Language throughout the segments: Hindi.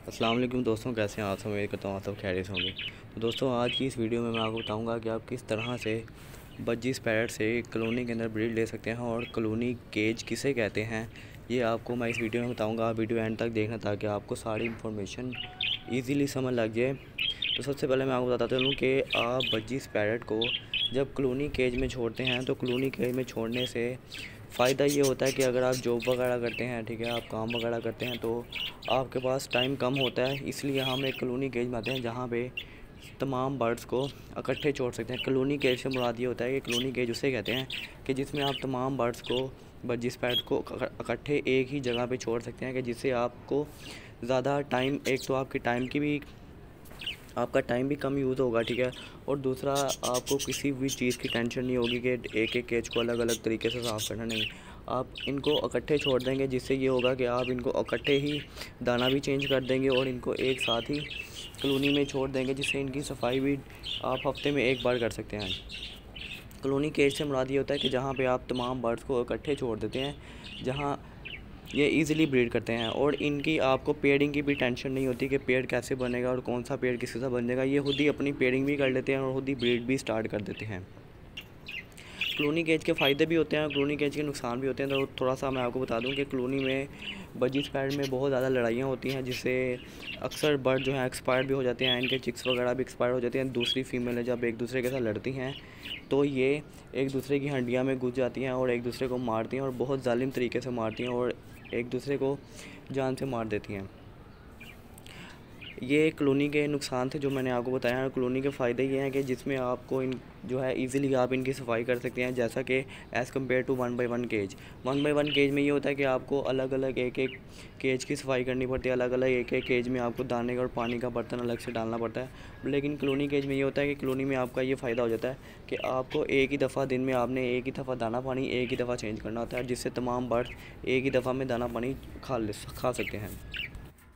अस्सलाम वालेकुम दोस्तों, कैसे हैं आप सब। उम्मीद करता हूँ आप सब खैरियत होंगे। तो दोस्तों, आज की इस वीडियो में मैं आपको बताऊंगा कि आप किस तरह से बज्जीस पैरट से कॉलोनी के अंदर ब्रीड ले सकते हैं और कॉलोनी केज किसे कहते हैं, ये आपको मैं इस वीडियो में बताऊंगा। आप वीडियो एंड तक देखना ताकि आपको सारी इन्फॉर्मेशन ईज़िली समझ लग जाए। तो सबसे पहले मैं आपको बताता हूँ कि आप बज्जीस पैरट को जब कॉलोनी केज में छोड़ते हैं तो कॉलोनी केज में छोड़ने से फ़ायदा ये होता है कि अगर आप जॉब वगैरह करते हैं, ठीक है, आप काम वगैरह करते हैं तो आपके पास टाइम कम होता है। इसलिए हम एक कॉलोनी केज में आते हैं जहाँ पे तमाम बर्ड्स को इकट्ठे छोड़ सकते हैं। कॉलोनी केज से मुराद ये होता है कि कॉलोनी केज उसे कहते हैं कि जिसमें आप तमाम बर्ड्स को, बज्जीस पैरट को इकट्ठे एक ही जगह पे छोड़ सकते हैं, कि जिससे आपको ज़्यादा टाइम, एक तो आपका टाइम भी कम यूज़ होगा, ठीक है, और दूसरा आपको किसी भी चीज़ की टेंशन नहीं होगी कि एक एक केज को अलग अलग तरीके से साफ़ करना। नहीं, आप इनको इकट्ठे छोड़ देंगे, जिससे ये होगा कि आप इनको इकट्ठे ही दाना भी चेंज कर देंगे और इनको एक साथ ही कॉलोनी में छोड़ देंगे, जिससे इनकी सफाई भी आप हफ्ते में एक बार कर सकते हैं। कॉलोनी केज से मुराद ये होता है कि जहाँ पे आप तमाम बर्ड्स को इकट्ठे छोड़ देते हैं, जहाँ ये इजीली ब्रीड करते हैं और इनकी आपको पेयरिंग की भी टेंशन नहीं होती कि पेड़ कैसे बनेगा और कौन सा पेड़ किसके साथ बनेगा। ये खुद ही अपनी पेयरिंग भी कर लेते हैं और खुद ही ब्रीड भी स्टार्ट कर देते हैं। कॉलोनी केज के फ़ायदे भी होते हैं, कॉलोनी केज के नुकसान भी होते हैं। तो थोड़ा सा मैं आपको बता दूं कि कॉलोनी में बज्जीस पैरट में बहुत ज़्यादा लड़ाइयाँ होती हैं, जिससे अक्सर बर्ड जो हैं एक्सपायर भी हो जाते हैं, इनके चिक्स वगैरह भी एक्सपायर हो जाते हैं। दूसरी फीमेल जब एक दूसरे के साथ लड़ती हैं तो ये एक दूसरे की हंडिया में घुस जाती हैं और एक दूसरे को मारती हैं और बहुत जालिम तरीके से मारती हैं और एक दूसरे को जान से मार देती हैं। ये कॉलोनी के नुकसान थे जो मैंने आपको बताया हैं। कॉलोनी के फ़ायदे ये हैं कि जिसमें आपको इन जो है इजीली आप इनकी सफाई कर सकते हैं, जैसा कि as compare to 1 by 1 cage. 1 by 1 केज में ये होता है कि आपको अलग अलग एक एक केज की सफाई करनी पड़ती है, अलग अलग एक एक केज में आपको दाने का और पानी का बर्तन अलग से डालना पड़ता है। लेकिन कॉलोनी केज में ये होता है कि कॉलोनी में आपका ये फ़ायदा हो जाता है कि आपको एक ही दफ़ा दिन में आपने एक ही दफ़ा दाना पानी एक ही दफ़ा चेंज करना होता है, जिससे तमाम बर्ड्स एक ही दफ़ा में दाना पानी खा सकते हैं।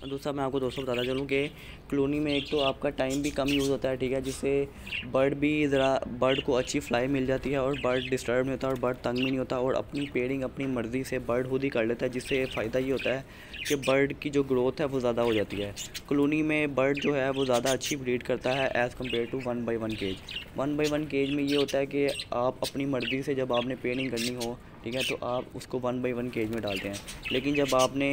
और दूसरा मैं आपको दोस्तों बताता चलूँ कि कॉलोनी में एक तो आपका टाइम भी कम यूज़ होता है, ठीक है, जिससे बर्ड को अच्छी फ्लाई मिल जाती है और बर्ड डिस्टर्ब नहीं होता और बर्ड तंग भी नहीं होता और अपनी पेयरिंग अपनी मर्ज़ी से बर्ड खुद ही कर लेता है, जिससे फ़ायदा ये होता है कि बर्ड की जो ग्रोथ है वो ज़्यादा हो जाती है। कॉलोनी में बर्ड जो है वो ज़्यादा अच्छी ब्रीड करता है as compare to 1 by 1 cage. 1 by 1 केज में ये होता है कि आप अपनी मर्ज़ी से जब आपने पेयरिंग करनी हो, ठीक है, तो आप उसको 1 बाय 1 केज में डालते हैं। लेकिन जब आपने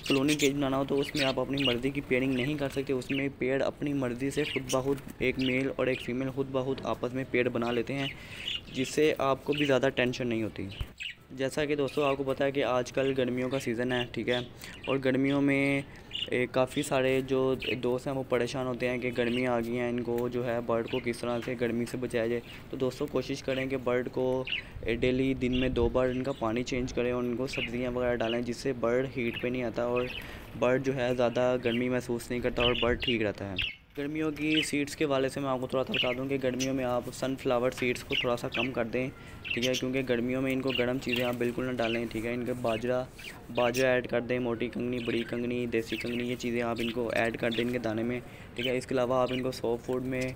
कॉलोनी केज बनाना हो तो उसमें आप अपनी मर्ज़ी की पेयरिंग नहीं कर सकते। उसमें पेड़ अपनी मर्ज़ी से खुद ब खुद, एक मेल और एक फ़ीमेल खुद ब खुद आपस में पेड़ बना लेते हैं, जिससे आपको भी ज़्यादा टेंशन नहीं होती। जैसा कि दोस्तों आपको पता है कि आजकल गर्मियों का सीज़न है, ठीक है, और गर्मियों में काफ़ी सारे जो दोस्त हैं वो परेशान होते हैं कि गर्मी आ गई हैं, इनको जो है बर्ड को किस तरह से गर्मी से बचाया जाए। तो दोस्तों कोशिश करें कि बर्ड को डेली दिन में 2 बार इनका पानी चेंज करें और इनको सब्ज़ियां वगैरह डालें, जिससे बर्ड हीट पे नहीं आता और बर्ड जो है ज़्यादा गर्मी महसूस नहीं करता और बर्ड ठीक रहता है। गर्मियों की सीड्स के वाले से मैं आपको थोड़ा सा बता दूं कि गर्मियों में आप सनफ्लावर सीड्स को थोड़ा सा कम कर दें, ठीक है, क्योंकि गर्मियों में इनको गर्म चीज़ें आप बिल्कुल ना डालें, ठीक है। इनके बाजरा ऐड कर दें, मोटी कंगनी, बड़ी कंगनी, देसी कंगनी, ये चीज़ें आप इनको ऐड कर दें इनके दाने में, ठीक है। इसके अलावा आप इनको सॉफ्ट फूड में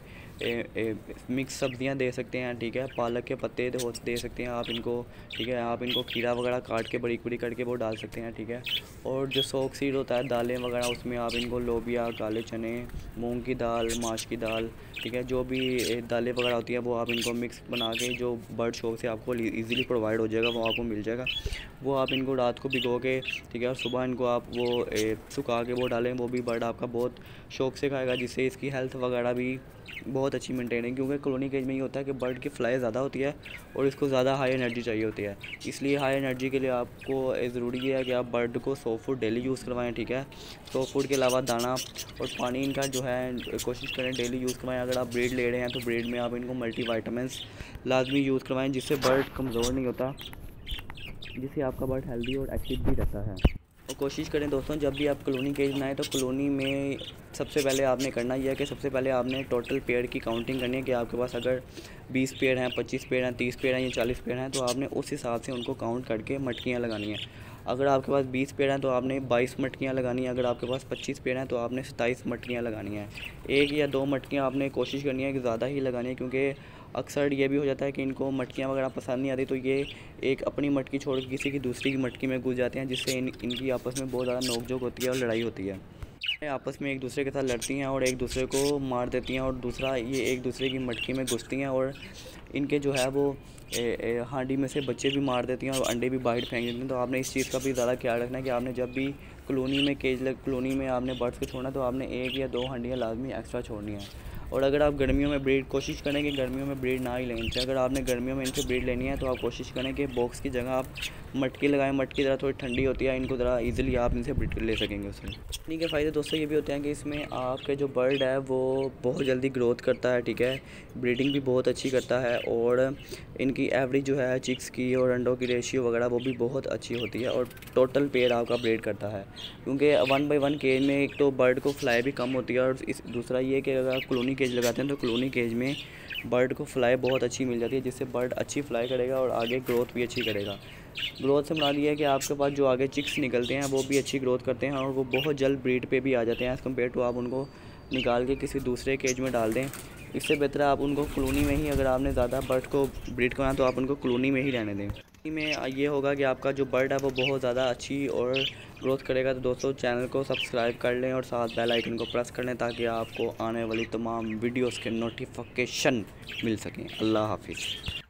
मिक्स सब्ज़ियां दे सकते हैं, ठीक है, पालक के पत्ते दे सकते हैं आप इनको, ठीक है। आप इनको खीरा वगैरह काट के बारीक बारीक करके वो डाल सकते हैं, ठीक है। और जो सोक सीड होता है दालें वगैरह, उसमें आप इनको लोबिया, काले चने, मूंग की दाल, माश की दाल, ठीक है, जो भी दालें वगैरह होती है वो आप इनको मिक्स बना के, जो बर्ड शॉप से आपको इजीली प्रोवाइड हो जाएगा वो आपको मिल जाएगा, वो आप इनको रात को भिगो के, ठीक है, और सुबह इनको आप वो सुखा के वो डालें, वो भी बर्ड आपका बहुत शौक से खाएगा, जिससे इसकी हेल्थ वगैरह भी बहुत अच्छी मेंटेन है। क्योंकि कॉलोनी केज में ये होता है कि बर्ड की फ्लाई ज़्यादा होती है और इसको ज़्यादा हाई एनर्जी चाहिए होती है। इसलिए हाई एनर्जी के लिए आपको ज़रूरी है कि आप बर्ड को सॉफ्ट फूड डेली यूज़ करवाएं, ठीक है। सॉफ्ट फूड के अलावा दाना और पानी इनका जो है कोशिश करें डेली यूज़ करवाएं। अगर आप ब्रीड ले रहे हैं तो ब्रीड में आप इनको मल्टीवाइटामिन्स लाजमी यूज़ करवाएं, जिससे बर्ड कमज़ोर नहीं होता, जिससे आपका बर्ड हेल्दी और एक्टिव भी रहता है। और कोशिश करें दोस्तों, जब भी आप कॉलोनी केज बनाएं तो कॉलोनी में सबसे पहले आपने करना यह है कि सबसे पहले आपने टोटल पेड़ की काउंटिंग करनी है कि आपके पास अगर 20 पेड़ हैं, 25 पेड़ हैं, 30 पेड़ हैं या 40 पेड़ हैं, तो आपने उस हिसाब से उनको काउंट करके मटकियाँ लगानी हैं। अगर आपके पास 20 पेड़ हैं तो आपने 22 मटकियाँ लगानी है। अगर आपके पास 25 पेड़ हैं तो आपने 27 मटकियाँ लगानी हैं। 1 या 2 मटकियाँ आपने कोशिश करनी है कि ज़्यादा ही लगानी है, क्योंकि अक्सर ये भी हो जाता है कि इनको मटकियाँ वगैरह पसंद नहीं आती, तो ये एक अपनी मटकी छोड़ के किसी की दूसरी की मटकी में घुस जाते हैं, जिससे इनकी आपस में बहुत ज़्यादा नोक झोंक होती है और लड़ाई होती है। आपस में एक दूसरे के साथ लड़ती हैं और एक दूसरे को मार देती हैं, और दूसरा ये एक दूसरे की मटकी में घुसती हैं और इनके जो है वो हांडी में से बच्चे भी मार देती हैं और अंडे भी बाहर फेंक देती हैं। तो आपने इस चीज़ का भी ज़्यादा ख्याल रखना है कि आपने जब भी कॉलोनी में आपने बर्ड्स को छोड़ना तो आपने 1 या 2 हांडियाँ लाजमी एक्स्ट्रा छोड़नी है। और अगर आप गर्मियों में ब्रीड कोशिश करें कि गर्मियों में ब्रीड ना ही लें इनसे, अगर आपने गर्मियों में इनसे ब्रीड लेनी है तो आप कोशिश करें कि बॉक्स की जगह आप मटकी लगाएं। मटकी ज़रा थोड़ी ठंडी होती है, इनको ज़रा इजीली आप इनसे ब्रीड ले सकेंगे उसमें। इन्हीं के फ़ायदे दोस्तों ये भी होते हैं कि इसमें आपके जो बर्ड है वो बहुत जल्दी ग्रोथ करता है, ठीक है, ब्रीडिंग भी बहुत अच्छी करता है, और इनकी एवरेज जो है चिक्स की और अंडों की रेशियो वगैरह वो भी बहुत अच्छी होती है, और टोटल पेयर आपका ब्रीड करता है। क्योंकि 1 बाई 1 केज में एक तो बर्ड को फ्लाई भी कम होती है, और इस दूसरा ये कि अगर आप कॉलोनी केज लगाते हैं तो कॉलोनी केज में बर्ड को फ्लाई बहुत अच्छी मिल जाती है, जिससे बर्ड अच्छी फ्लाई करेगा और आगे ग्रोथ भी अच्छी करेगा। ग्रोथ से मुराद ये है कि आपके पास जो आगे चिक्स निकलते हैं वो भी अच्छी ग्रोथ करते हैं और वो बहुत जल्द ब्रीड पे भी आ जाते हैं, एज़ कम्पेयर टू आप उनको निकाल के किसी दूसरे केज में डाल दें। इससे बेहतर है आप उनको कॉलोनी में ही, अगर आपने ज़्यादा बर्ड को ब्रीड करना तो आप उनको कॉलोनी में ही रहने दें। में ये होगा कि आपका जो बर्ड है वो बहुत ज़्यादा अच्छी और ग्रोथ करेगा। तो दोस्तों चैनल को सब्सक्राइब कर लें और साथ बेल आइकन को प्रेस कर लें ताकि आपको आने वाली तमाम वीडियोस के नोटिफिकेशन मिल सकें। अल्लाह हाफिज़।